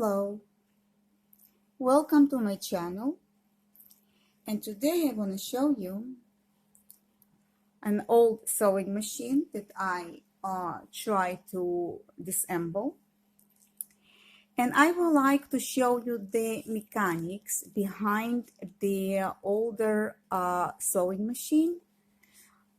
Hello, welcome to my channel, and today I want to show you an old sewing machine that I try to disassemble, and I would like to show you the mechanics behind the older sewing machine.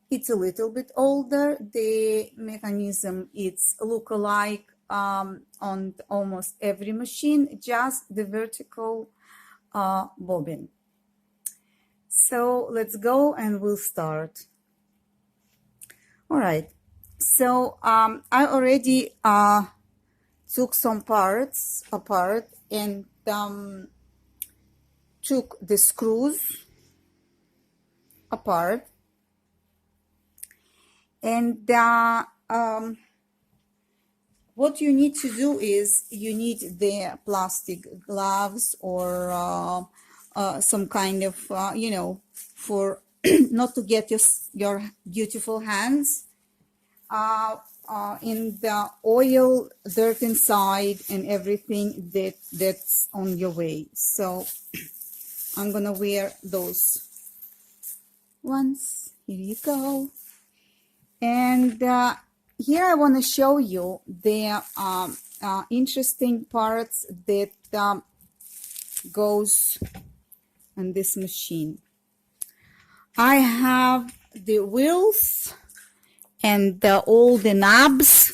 It's a little bit older. The mechanism it's look alike on almost every machine, just the vertical bobbin. So let's go and we'll start. All right, so I already took some parts apart and took the screws apart, and what you need to do is you need the plastic gloves or some kind of for not to get your beautiful hands in the oil, dirt inside, and everything that's on your way. So I'm gonna wear those ones. Here you go. And here I want to show you the interesting parts that goes on this machine. I have the wheels and all the knobs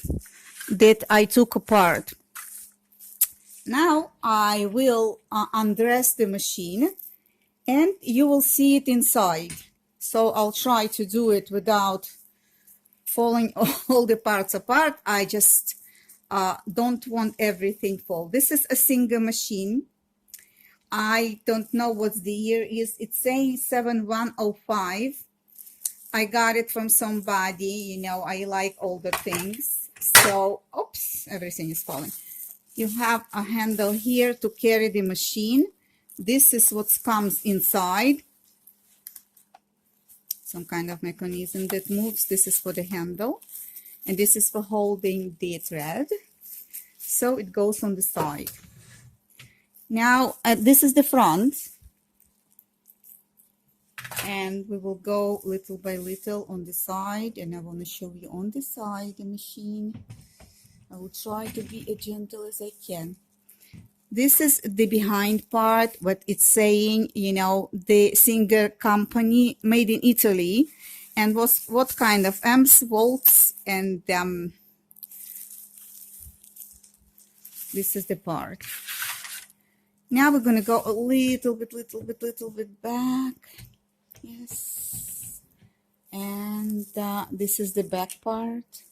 that I took apart. Now I will undress the machine and you will see it inside. So I'll try to do it without falling all the parts apart. I just don't want everything fall. This is a Singer machine. I don't know what the year is. It's saying 7105. I got it from somebody. You know, I like older things. So, oops, everything is falling. You have a handle here to carry the machine. This is what comes inside. Some kind of mechanism that moves. This is for the handle, and this is for holding the thread. So it goes on the side. Now this is the front, and we will go little by little on the side, and I want to show you on the side the machine. I will try to be as gentle as I can. This is the behind part, what it's saying, you know, the Singer company, made in Italy, and was what kind of amps, volts, and this is the part. Now we're going to go a little bit back. Yes. And this is the back part.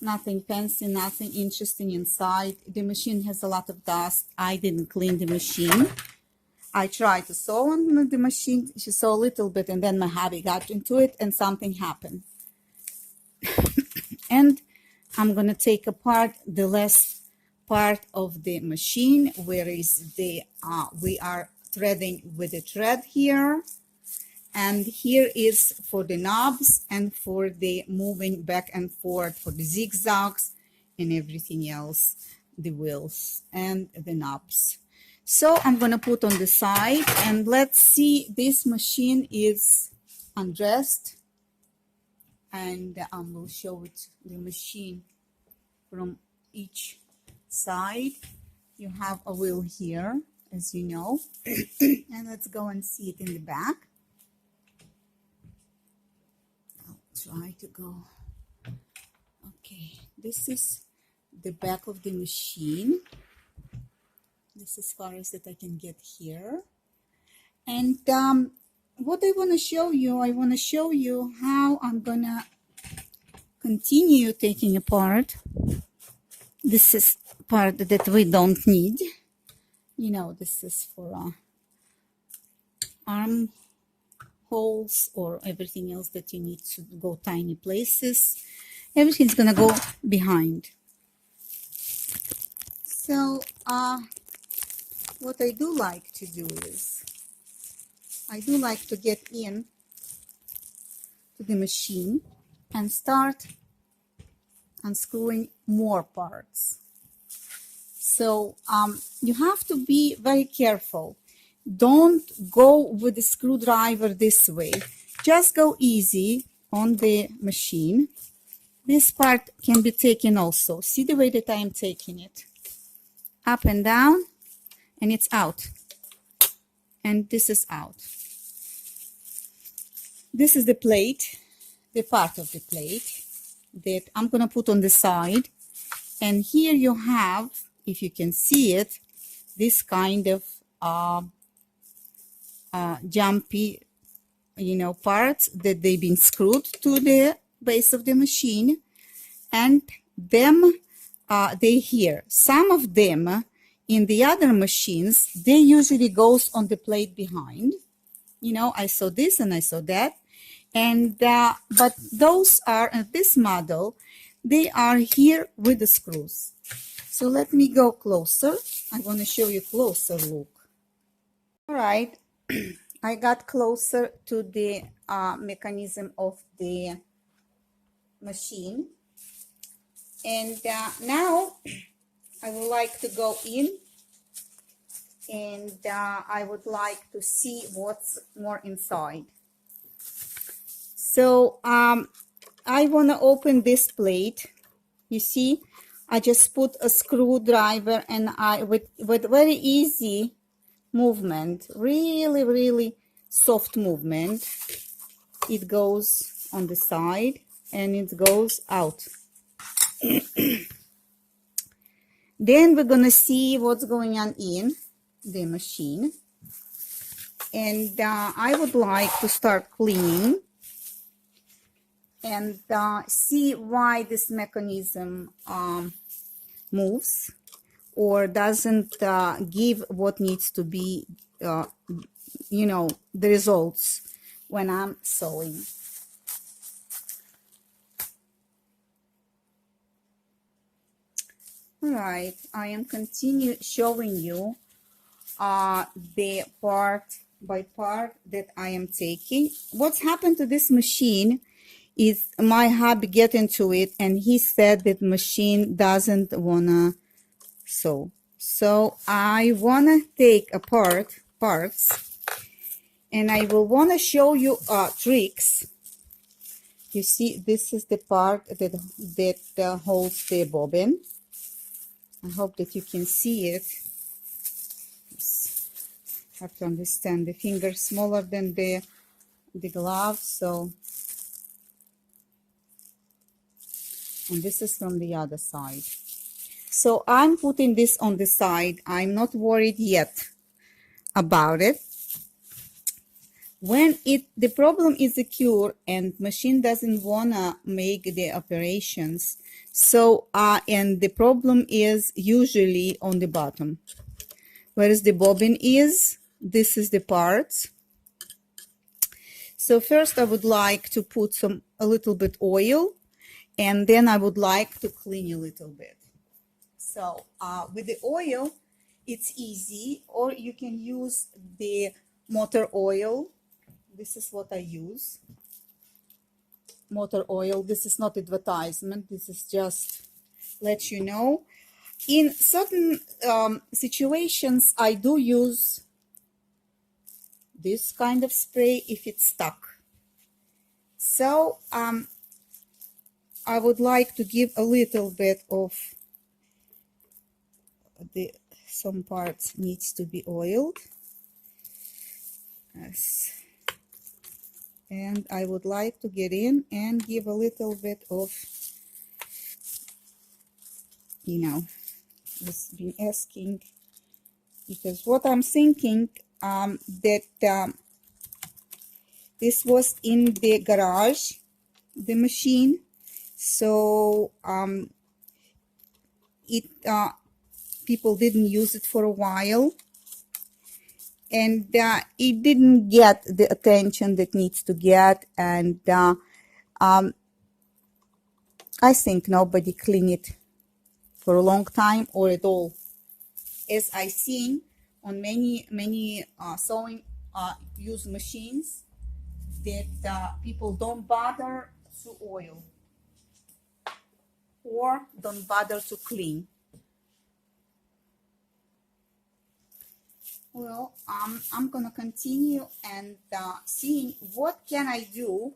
Nothing fancy, nothing interesting inside. The machine has a lot of dust. I didn't clean the machine. I tried to sew on the machine. She saw a little bit, and then my hubby got into it, and something happened. And I'm going to take apart the last part of the machine, where is the we are threading with the thread here. And here is for the knobs and for the moving back and forth, for the zigzags and everything else, the wheels and the knobs. So I'm going to put on the side, and let's see, this machine is undressed, and I will show it, the machine from each side. You have a wheel here, as you know, and let's go and see it in the back. Try to go. Okay, this is the back of the machine. This is as far as that I can get here. And what I want to show you, how I'm gonna continue taking apart. This is part that we don't need. You know, this is for arm holes or everything else that you need to go tiny places. Everything's gonna go behind. So what I do like to do is I do like to get in to the machine and start unscrewing more parts. So you have to be very careful. Don't go with the screwdriver this way. Just go easy on the machine. This part can be taken also. See the way that I am taking it. Up and down, and it's out. And this is out. This is the plate, the part of the plate that I'm going to put on the side. And here you have, if you can see it, this kind of jumpy, parts that they've been screwed to the base of the machine, and them they here. Some of them in the other machines, they usually goes on the plate behind. I saw this and I saw that, and but those are this model, they are here with the screws. So let me go closer. I'm going to show you closer look. All right. I got closer to the mechanism of the machine, and now I would like to go in, and I would like to see what's more inside. So I want to open this plate. You see, I just put a screwdriver, and I with very easy movement, really soft movement, it goes on the side and it goes out. Then we're gonna see what's going on in the machine, and I would like to start cleaning and see why this mechanism moves or doesn't give what needs to be, the results when I'm sewing. All right, I am continue showing you the part by part that I am taking. What's happened to this machine is my hubby get into it, and he said that machine doesn't wanna sew. So I wanna take apart parts, and I will wanna show you tricks. You see, this is the part that holds the bobbin. I hope that you can see it. Have to understand the finger smaller than the glove, so. And this is from the other side. So I'm putting this on the side. I'm not worried yet about it. When the problem is secure and machine doesn't wanna make the operations, so and the problem is usually on the bottom. Whereas the bobbin is, this is the parts. So first I would like to put a little bit oil, and then I would like to clean a little bit. So with the oil, it's easy, or you can use the motor oil. This is what I use. Motor oil. This is not advertisement. This is just let you know. In certain situations, I do use this kind of spray if it's stuck. So I would like to give a little bit of some parts needs to be oiled. Yes. And I would like to get in and give a little bit of, just been asking, because what I'm thinking that this was in the garage, the machine, so people didn't use it for a while, and it didn't get the attention that needs to get, and I think nobody cleaned it for a long time or at all, as I seen on many sewing use machines that people don't bother to oil. or don't bother to clean. Well, I'm gonna continue and seeing what can I do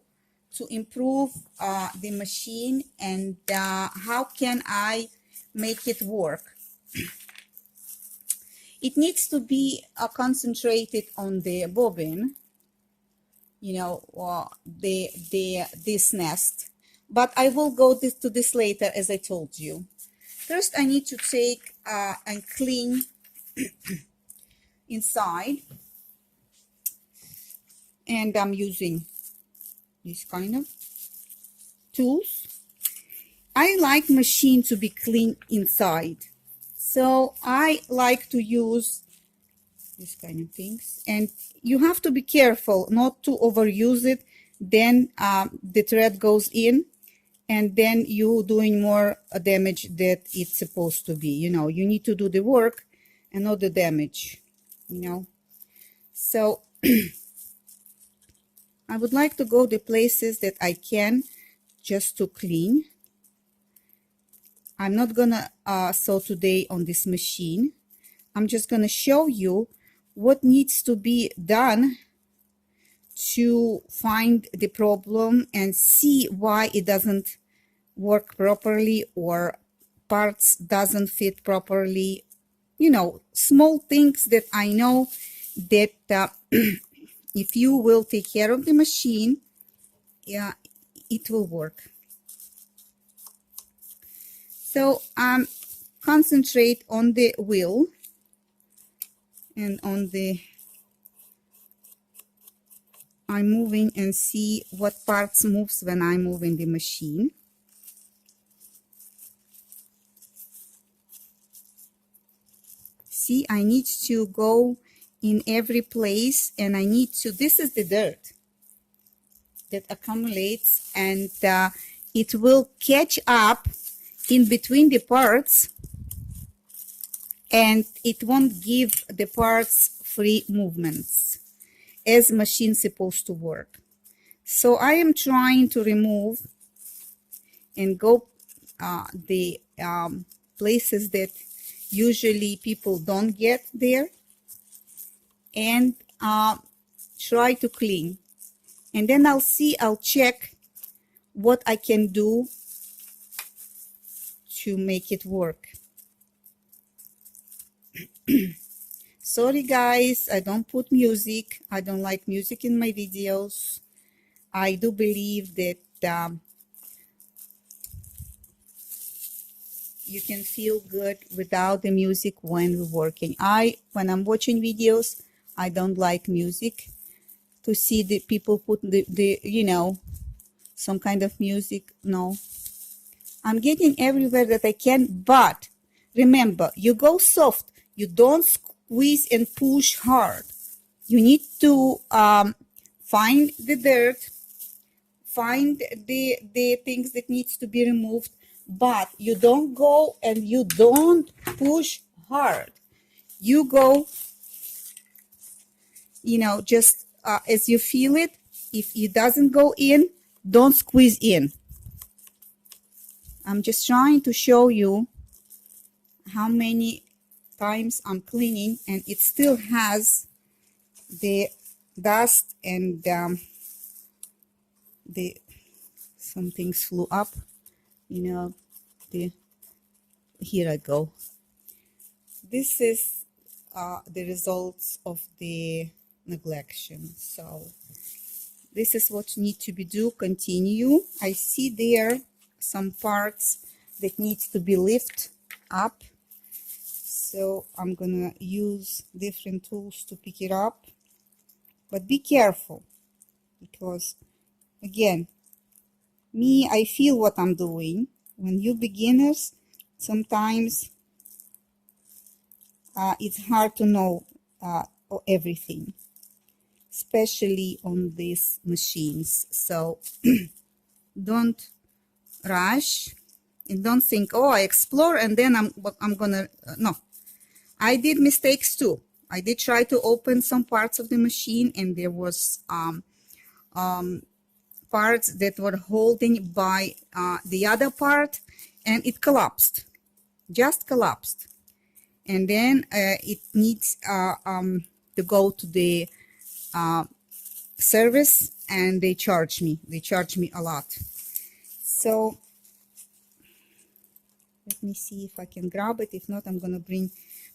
to improve the machine, and how can I make it work. It needs to be concentrated on the bobbin, you know, this nest, but I will go to this later, as I told you. First, I need to take and clean inside, and I'm using this kind of tools. I like machine to be clean inside, so I like to use this kind of things, and you have to be careful not to overuse it. Then the thread goes in, and then you doing more damage that it's supposed to be. You know, you need to do the work and not the damage, you know. So I would like to go the places that I can just to clean. I'm not gonna sew today on this machine. I'm just gonna show you what needs to be done to find the problem and see why it doesn't work properly, or parts doesn't fit properly. You know, small things that I know that if you will take care of the machine, yeah, it will work. So concentrate on the wheel and on the, I'm moving and see what parts moves when I move in the machine. See, I need to go in every place, and I need to, this is the dirt that accumulates, and it will catch up in between the parts, and it won't give the parts free movements as machine supposed to work. So I am trying to remove and go the places that usually people don't get there, and try to clean, and then I'll check what I can do to make it work. Sorry guys, I don't put music. I don't like music in my videos. I do believe that you can feel good without the music when we're working. When I'm watching videos, I don't like music. To see the people put the you know, some kind of music, no. I'm getting everywhere that I can, but remember, you go soft. You don't squeeze and push hard. You need to find the dirt, find the things that needs to be removed, but you don't go and you don't push hard. You go, you know, just as you feel it. If it doesn't go in, don't squeeze in. I'm just trying to show you how many times I'm cleaning, and it still has the dust, and some things flew up, you know. Here I go. This is the results of the neglection. So this is what need to be do. Continue. I see there some parts that needs to be lifted up, so I'm gonna use different tools to pick it up, but be careful, because again, I feel what I'm doing. When you beginners, sometimes it's hard to know everything, especially on these machines. So don't rush, and don't think, oh, I explore and then I'm gonna no. I did mistakes too. I did try to open some parts of the machine, and there was parts that were holding by the other part, and it collapsed, just collapsed. And then it needs to go to the service, and they charge me a lot. So let me see if I can grab it. If not, I'm gonna bring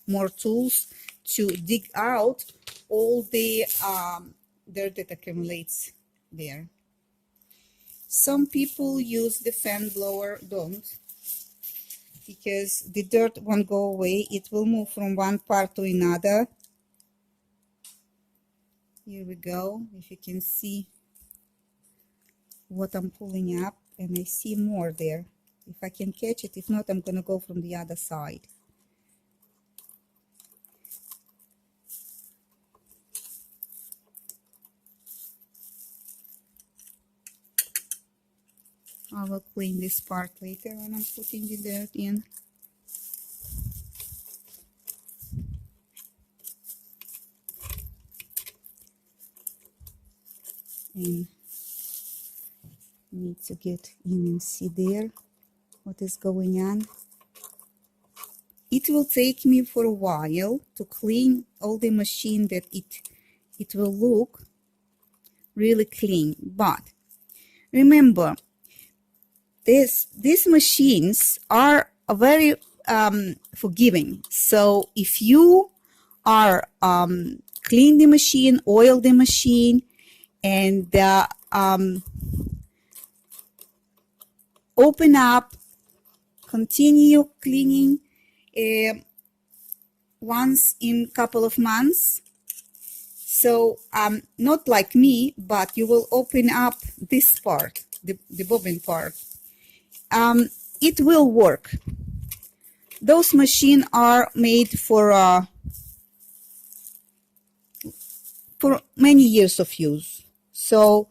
more tools to dig out all the dirt that accumulates there. Some people use the fan blower. Don't, because the dirt won't go away. It will move from one part to another. Here we go. If you can see what I'm pulling up, and I see more there. If I can catch it, if not, I'm gonna go from the other side. I will clean this part later when I'm putting the dirt in. And need to get in and see there what is going on. It will take me for a while to clean all the machine, that it will look really clean. But remember, these machines are very forgiving. So if you are clean the machine, oil the machine, and open up, continue cleaning once in a couple of months. So not like me, but you will open up this part, the bobbin part. It will work. Those machines are made for many years of use. So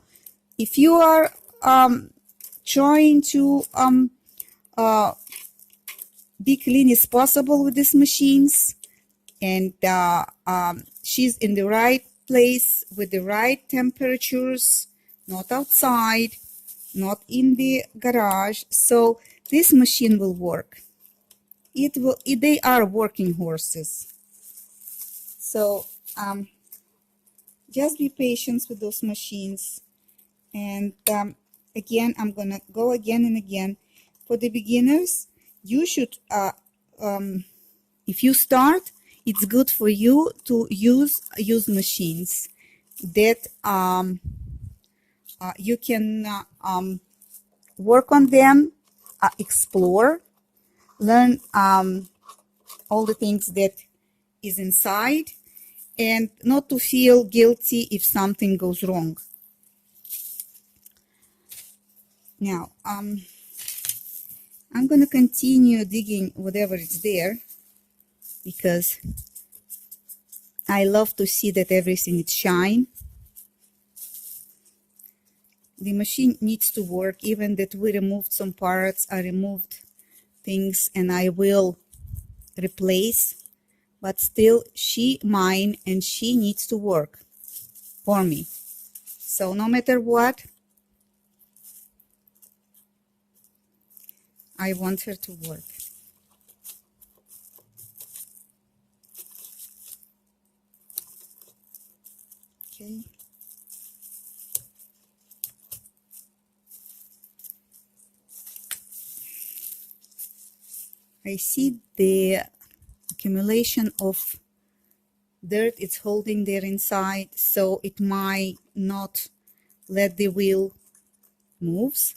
if you are trying to be clean as possible with these machines, and she's in the right place with the right temperatures, not outside, not in the garage, so this machine will work. They are working horses. So just be patient with those machines. And again, I'm gonna go again and again. For the beginners, you should if you start, it's good for you to use machines that you can work on them, explore, learn all the things that is inside, and not to feel guilty if something goes wrong. Now, I'm going to continue digging whatever is there, because I love to see that everything is shine. The machine needs to work, even that we removed some parts, I removed things and I will replace, but still mine, and she needs to work for me. So no matter what, I want her to work. Okay. I see the accumulation of dirt it's holding there inside, so it might not let the wheel moves.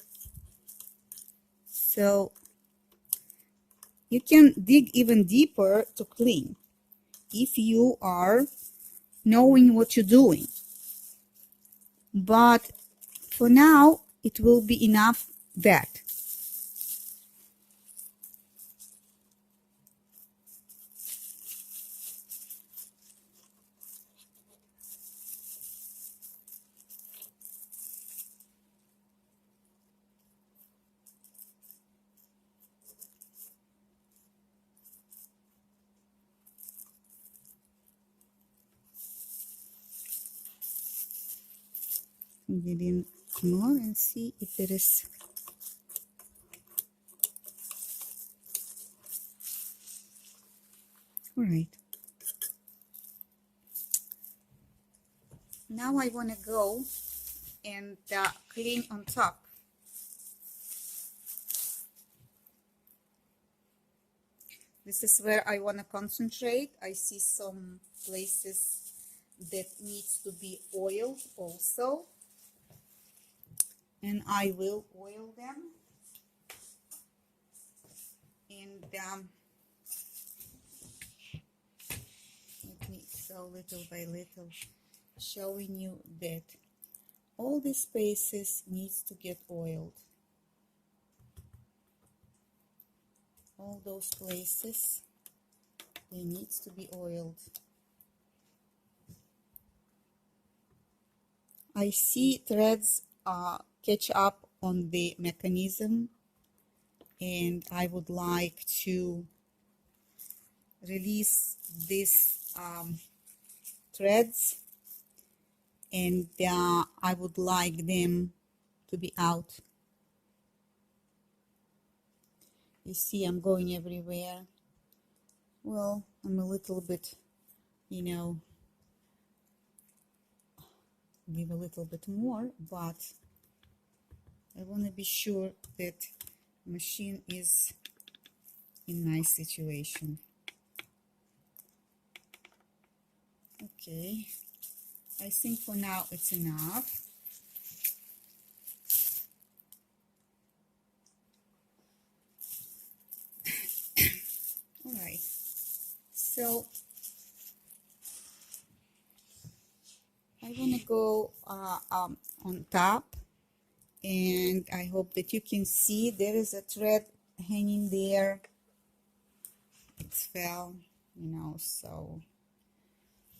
So you can dig even deeper to clean if you are knowing what you're doing. But for now, it will be enough that. Get in more and see if there is All right. Now I want to go and clean on top. This is where I want to concentrate. I see some places that needs to be oiled also, and I will oil them. And let me go little by little, showing you that all these spaces needs to get oiled. All those places, they needs to be oiled. I see threads catch up on the mechanism, and I would like to release these threads, and I would like them to be out. You see, I'm going everywhere. Well, I'm a little bit, you know, give a little bit more, but I want to be sure that machine is in nice situation. Okay, I think for now it's enough. All right, so I want to go on top, and I hope that you can see there is a thread hanging there. It fell, you know, so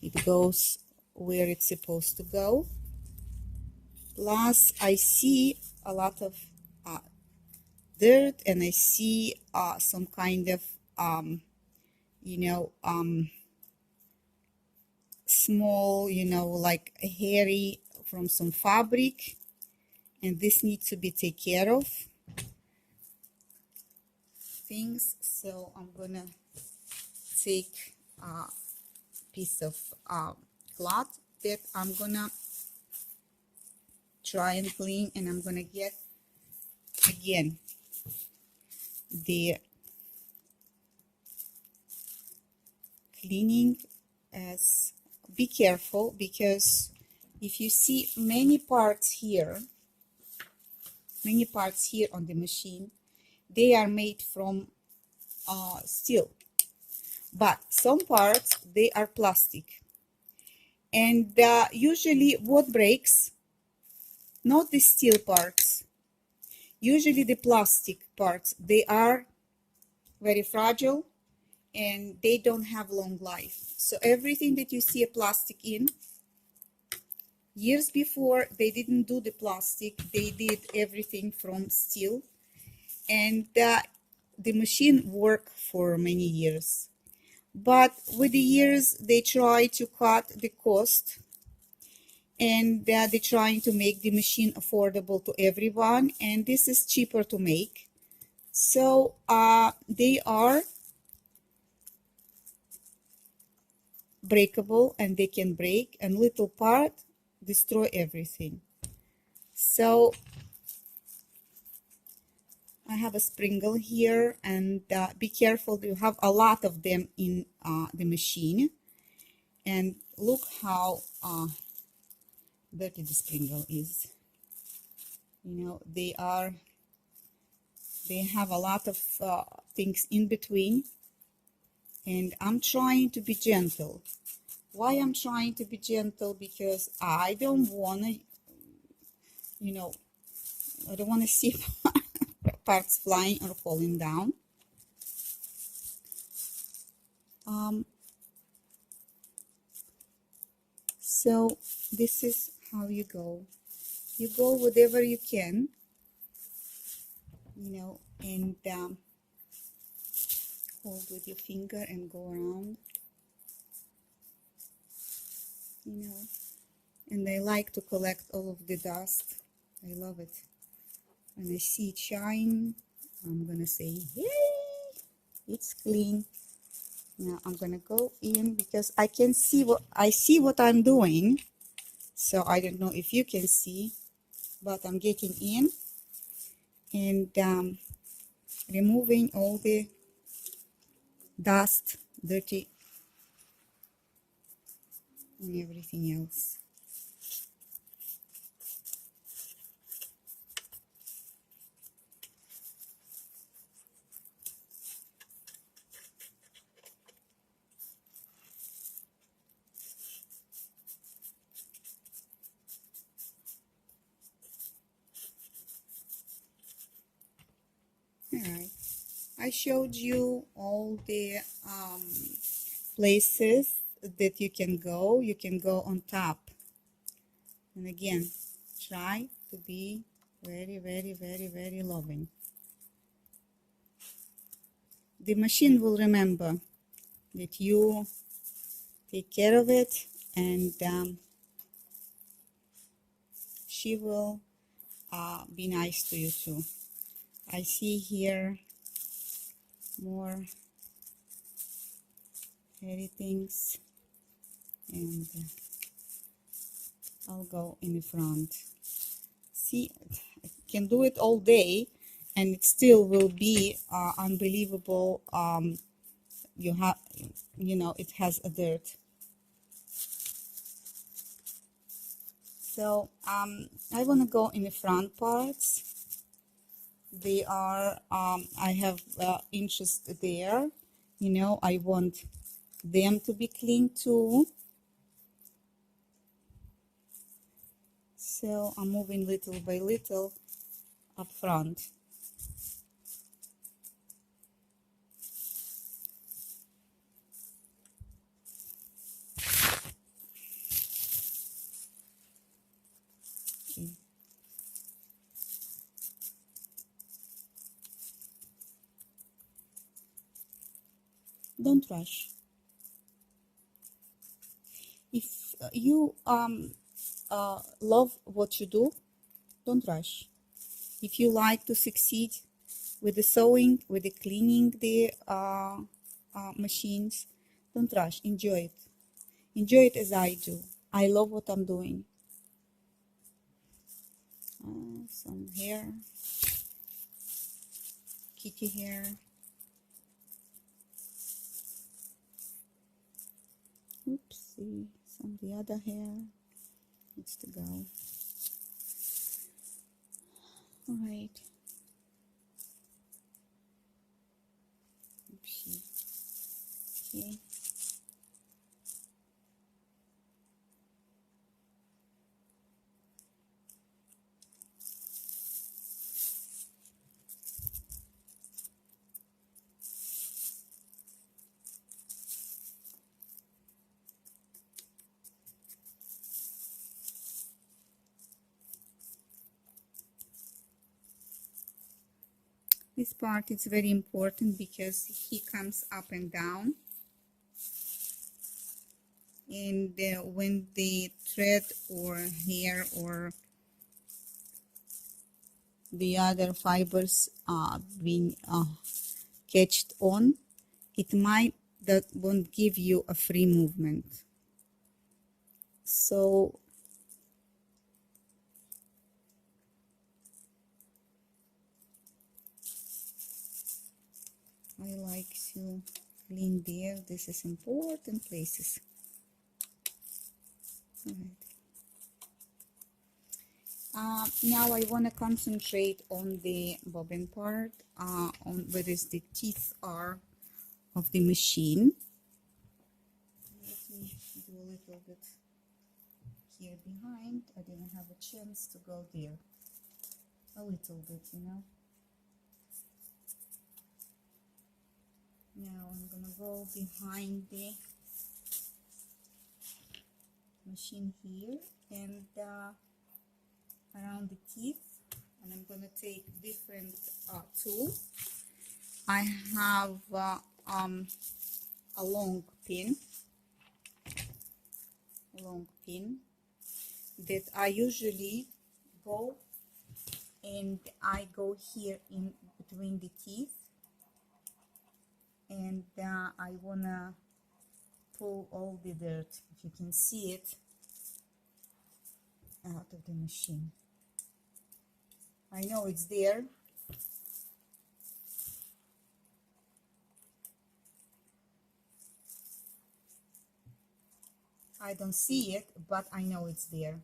it goes where it's supposed to go. Plus, I see a lot of dirt, and I see some kind of, you know, small, you know, like hairy from some fabric, and this needs to be taken care of things. So I'm gonna take a piece of cloth that I'm gonna try and clean, and I'm gonna get again the cleaning. As be careful, because if you see many parts here on the machine, they are made from steel, but some parts they are plastic, and usually what breaks, not the steel parts, usually the plastic parts, they are very fragile and they don't have long life. So everything that you see a plastic in, years before they didn't do the plastic, they did everything from steel, and the machine worked for many years. But with the years they try to cut the cost, and they're trying to make the machine affordable to everyone, and this is cheaper to make. So they are breakable, and they can break, and little part destroy everything. So I have a springle here, and be careful, you have a lot of them in the machine. And look how dirty the springle is. You know, they have a lot of things in between, and I'm trying to be gentle. Why I'm trying to be gentle? Because I don't want to, you know, I don't want to see parts flying or falling down. So this is how you go. You go whatever you can, you know, and hold with your finger and go around, you know. And I like to collect all of the dust. I love it. When I see it shine, I'm gonna say, yay, it's clean. Now I'm gonna go in because I can see what I'm doing. So I don't know if you can see, but I'm getting in and removing all the dust, dirty, and everything else. All right. I showed you all the places that you can go. You can go on top. And again, try to be very, very, very, very loving. The machine will remember that you take care of it, and she will be nice to you too. I see here more hairy things, and I'll go in the front. See, I can do it all day and it still will be unbelievable. It has a dirt. So I want to go in the front parts. They are I have interest there. I want them to be clean too. So I'm moving little by little up front. Okay. Don't rush. If you love what you do, don't rush. If you like to succeed with the sewing, with the cleaning the machines, don't rush. Enjoy it. Enjoy it as I do. I love what I'm doing. Some hair, kitty hair. Oopsie, some of the other hair needs to go. All right. Oopsie. Okay. This part is very important because he comes up and down, and when the thread or hair or the other fibers being catched on, it might that won't give you a free movement. So I like to clean there. This is important places. All right. Now I want to concentrate on the bobbin part, on where the teeth are of the machine. Let me do a little bit here behind. I didn't have a chance to go there. A little bit, Now I'm gonna go behind the machine here and around the teeth, and I'm gonna take different tool. I have a long pin that I usually go, and I go here in between the teeth, and I wanna pull all the dirt, if you can see it, out of the machine. I know it's there. I don't see it, but I know it's there.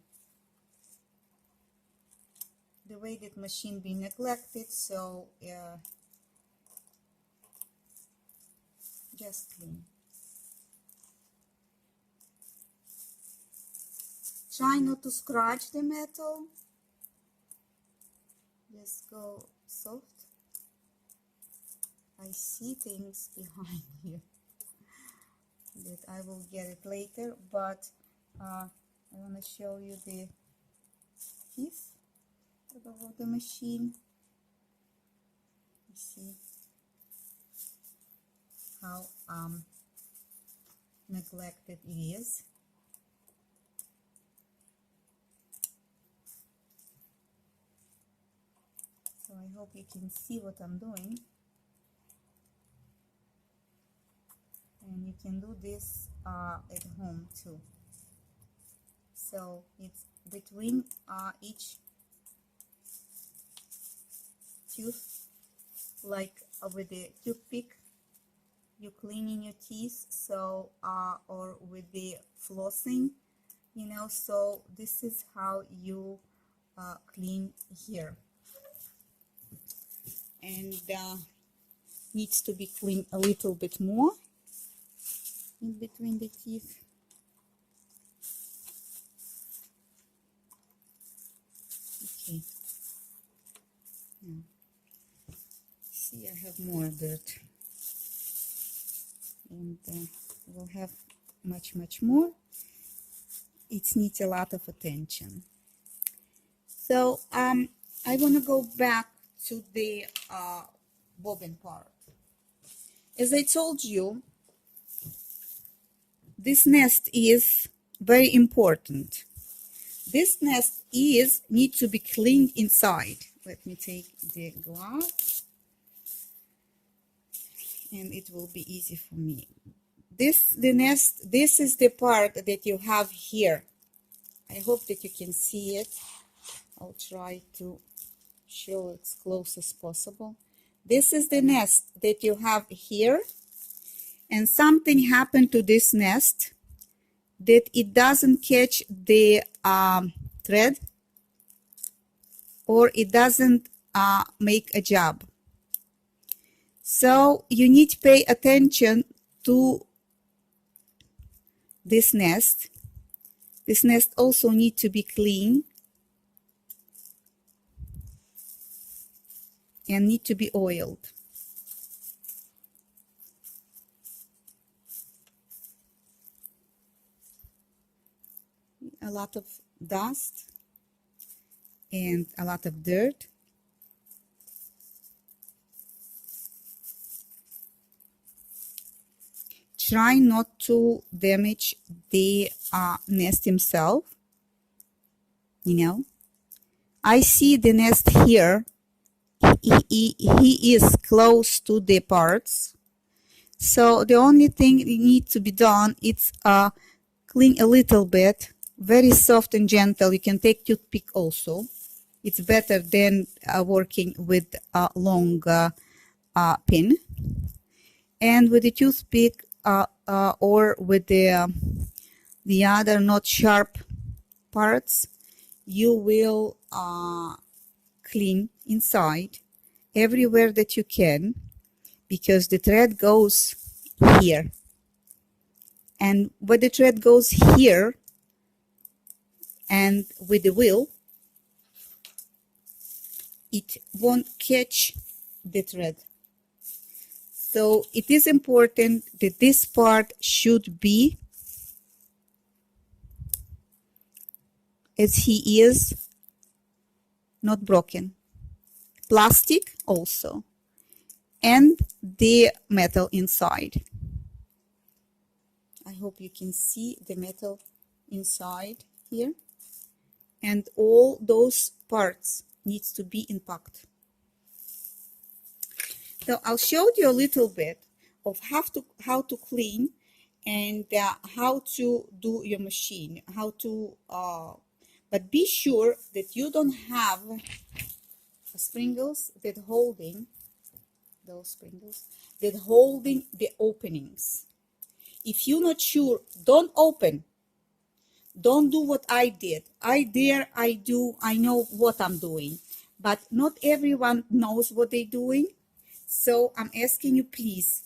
The way that machine been neglected, so just clean. Try not to scratch the metal. Just go soft. I see things behind here that I will get it later, but I want to show you the teeth of the machine. You see how neglected it is. So I hope you can see what I'm doing. And you can do this at home too. So it's between each tooth, like with the toothpick, you cleaning your teeth. So or with the flossing, you know. So this is how you clean here, and needs to be cleaned a little bit more in between the teeth. Okay. Now, see, I have more dirt, and we'll have much more. It needs a lot of attention. So I want to go back to the bobbin part. As I told you, this nest is very important. This nest need to be cleaned inside. Let me take the glove, and it will be easy for me. This is the part that you have here. I hope that you can see it. I'll try to show it as close as possible. This is the nest that you have here, and something happened to this nest that it doesn't catch the thread, or it doesn't make a job. So you need to pay attention to this nest. This nest also needs to be clean and need to be oiled. A lot of dust and a lot of dirt. Try not to damage the nest himself. You know, I see the nest here. He is close to the parts. So the only thing that needs to be done is clean a little bit, very soft and gentle. You can take toothpick also. It's better than working with a long pin. And with the toothpick or with the other not sharp parts, you will clean inside everywhere that you can, because the thread goes here, and when the thread goes here and with the wheel, it won't catch the thread. So it is important that this part should be as he is, not broken. Plastic also, and the metal inside. I hope you can see the metal inside here, and all those parts needs to be intact. So I'll show you a little bit of how to clean and how to do your machine, how to but be sure that you don't have springles that holding those springles that holding the openings. If you're not sure, don't open. Don't do what I did. I know what I'm doing, but not everyone knows what they're doing. So I'm asking you, please,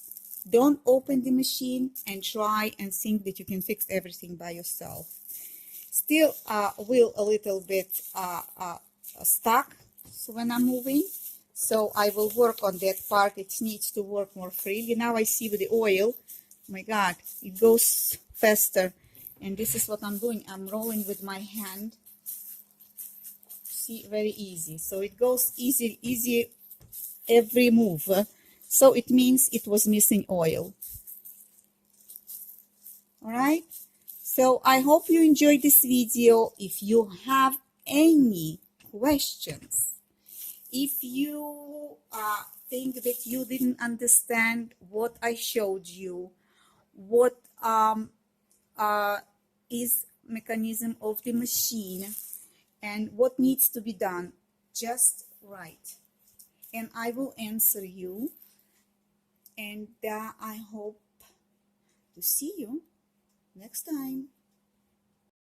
don't open the machine and try and think that you can fix everything by yourself. Still will a little bit stuck when I'm moving. So I will work on that part. It needs to work more freely. Now I see with the oil, oh my God, it goes faster. And this is what I'm doing. I'm rolling with my hand. See, very easy. So it goes easy every move. So it means it was missing oil. All right. So I hope you enjoyed this video. If you have any questions, if you think that you didn't understand what I showed you, what is mechanism of the machine and what needs to be done, just write and I will answer you. And I hope to see you next time.